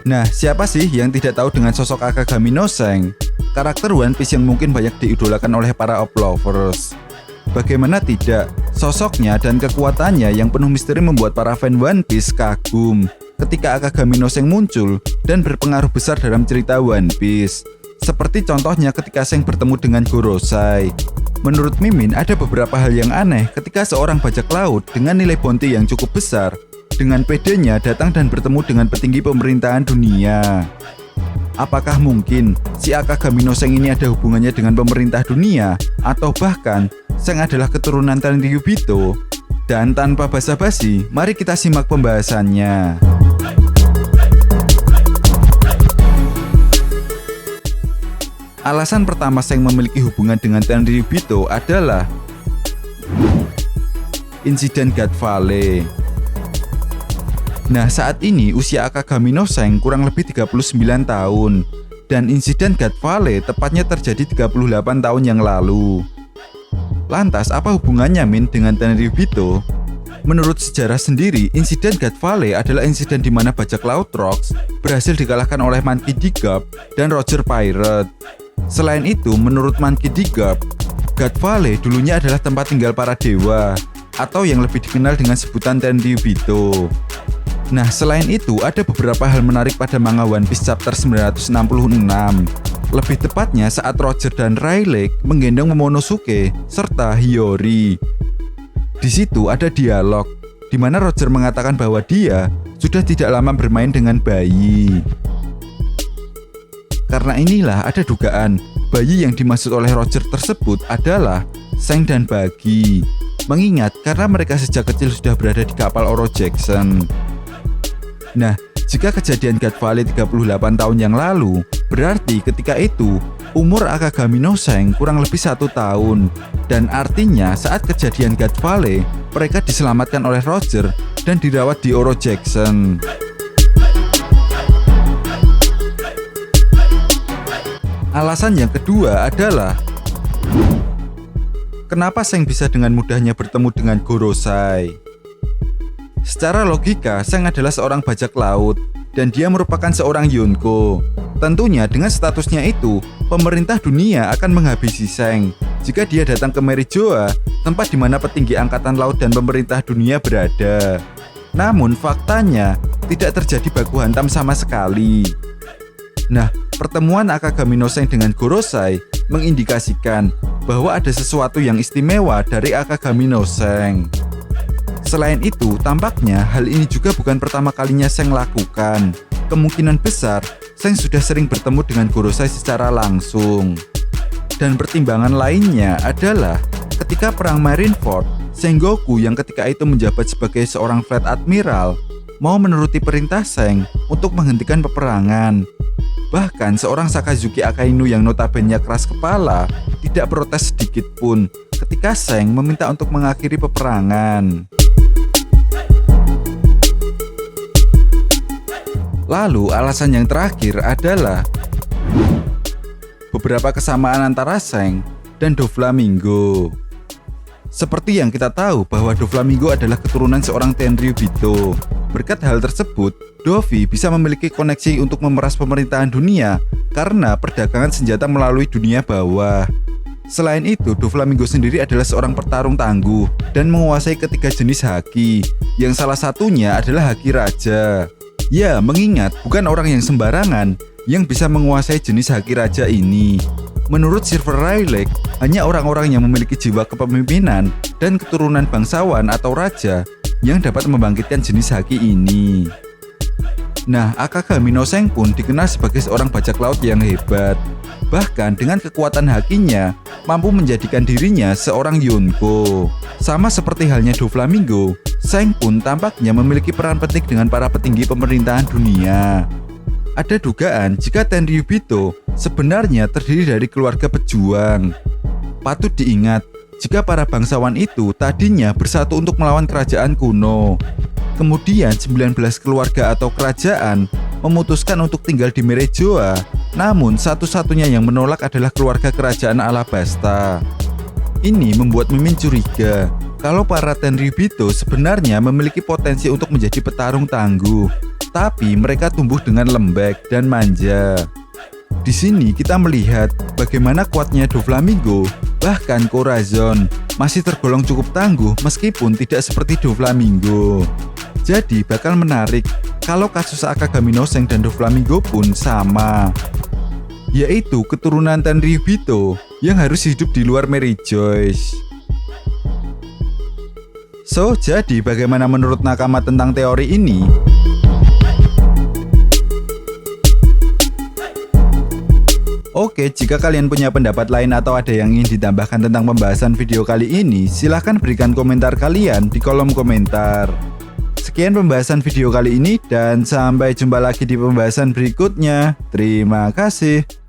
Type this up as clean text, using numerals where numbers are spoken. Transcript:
Nah, siapa sih yang tidak tahu dengan sosok Akagami no Sen? Karakter One Piece yang mungkin banyak diidolakan oleh para op lovers. Bagaimana tidak, sosoknya dan kekuatannya yang penuh misteri membuat para fan One Piece kagum ketika Akagami no Sen muncul dan berpengaruh besar dalam cerita One Piece. Seperti contohnya ketika Sen bertemu dengan Gorosei. Menurut Mimin, ada beberapa hal yang aneh ketika seorang bajak laut dengan nilai bounty yang cukup besar dengan pedenya datang dan bertemu dengan petinggi pemerintahan dunia. Apakah mungkin si Akagami no Sen ini ada hubungannya dengan pemerintah dunia? Atau bahkan Sen adalah keturunan Tenryubito? Dan tanpa basa-basi, mari kita simak pembahasannya. Alasan pertama Sen memiliki hubungan dengan Tenryubito adalah insiden God Valley. Nah, saat ini usia Akagami no Sen kurang lebih 39 tahun dan insiden God Valley tepatnya terjadi 38 tahun yang lalu. Lantas, apa hubungannya Min dengan Tenryubito? Menurut sejarah sendiri, insiden God Valley adalah insiden di mana bajak laut Rocks berhasil dikalahkan oleh Monkey D. Garp dan Roger Pirate. Selain itu, menurut Monkey D. Garp, God Valley dulunya adalah tempat tinggal para dewa atau yang lebih dikenal dengan sebutan Tenryubito. Nah, selain itu, ada beberapa hal menarik pada manga One Piece chapter 966. Lebih tepatnya saat Roger dan Rayleigh menggendong Momonosuke serta Hiyori. Di situ ada dialog di mana Roger mengatakan bahwa dia sudah tidak lama bermain dengan bayi. Karena inilah ada dugaan bayi yang dimaksud oleh Roger tersebut adalah Sen dan Buggy. Mengingat karena mereka sejak kecil sudah berada di kapal Oro Jackson. Nah, jika kejadian God Valley 38 tahun yang lalu, berarti ketika itu umur Akagami no Sen kurang lebih 1 tahun. Dan artinya saat kejadian God Valley, mereka diselamatkan oleh Roger dan dirawat di Oro Jackson. Alasan yang kedua adalah kenapa Sen bisa dengan mudahnya bertemu dengan Gorosei? Secara logika, Sen adalah seorang bajak laut dan dia merupakan seorang Yonko. Tentunya dengan statusnya itu, pemerintah dunia akan menghabisi Sen jika dia datang ke Merijoa, tempat di mana petinggi angkatan laut dan pemerintah dunia berada. Namun faktanya, tidak terjadi baku hantam sama sekali. Nah, pertemuan Akagami no Sen dengan Gorosei mengindikasikan bahwa ada sesuatu yang istimewa dari Akagami no Sen. Selain itu, tampaknya hal ini juga bukan pertama kalinya Sen lakukan. Kemungkinan besar, Sen sudah sering bertemu dengan Gorosei secara langsung. Dan pertimbangan lainnya adalah ketika perang Marineford, Sengoku yang ketika itu menjabat sebagai seorang Fleet Admiral mau menuruti perintah Sen untuk menghentikan peperangan. Bahkan seorang Sakazuki Akainu yang notabene keras kepala tidak protes sedikit pun ketika Sen meminta untuk mengakhiri peperangan. Lalu alasan yang terakhir adalah beberapa kesamaan antara Sen dan Doflamingo. Seperti yang kita tahu bahwa Doflamingo adalah keturunan seorang Tenryubito. Berkat hal tersebut, Dovi bisa memiliki koneksi untuk memeras pemerintahan dunia karena perdagangan senjata melalui dunia bawah. Selain itu, Doflamingo sendiri adalah seorang petarung tangguh dan menguasai ketiga jenis haki, yang salah satunya adalah haki raja. Ya, mengingat bukan orang yang sembarangan yang bisa menguasai jenis haki raja ini. Menurut Silver Rayleigh, hanya orang-orang yang memiliki jiwa kepemimpinan dan keturunan bangsawan atau raja yang dapat membangkitkan jenis haki ini. Nah, Akagami no Sen pun dikenal sebagai seorang bajak laut yang hebat. Bahkan dengan kekuatan hakinya, mampu menjadikan dirinya seorang Yonko. Sama seperti halnya Doflamingo, Sen pun tampaknya memiliki peran penting dengan para petinggi pemerintahan dunia. Ada dugaan jika Tenryubito sebenarnya terdiri dari keluarga pejuang. Patut diingat, jika para bangsawan itu tadinya bersatu untuk melawan kerajaan kuno. Kemudian 19 keluarga atau kerajaan memutuskan untuk tinggal di Merijoa, namun satu-satunya yang menolak adalah keluarga kerajaan Alabasta. Ini membuat Mimin curiga kalau para Tenryubito sebenarnya memiliki potensi untuk menjadi petarung tangguh. tetapi mereka tumbuh dengan lembek dan manja. Di sini kita melihat bagaimana kuatnya Doflamingo, bahkan Corazon masih tergolong cukup tangguh meskipun tidak seperti Doflamingo. Jadi bakal menarik kalau kasus Akagami no Sen dan Doflamingo pun sama, yaitu keturunan Tenryubito yang harus hidup di luar Mary Joyce. So, jadi bagaimana menurut Nakama tentang teori ini? Oke, jika kalian punya pendapat lain atau ada yang ingin ditambahkan tentang pembahasan video kali ini, silahkan berikan komentar kalian di kolom komentar. Sekian pembahasan video kali ini dan sampai jumpa lagi di pembahasan berikutnya. Terima kasih.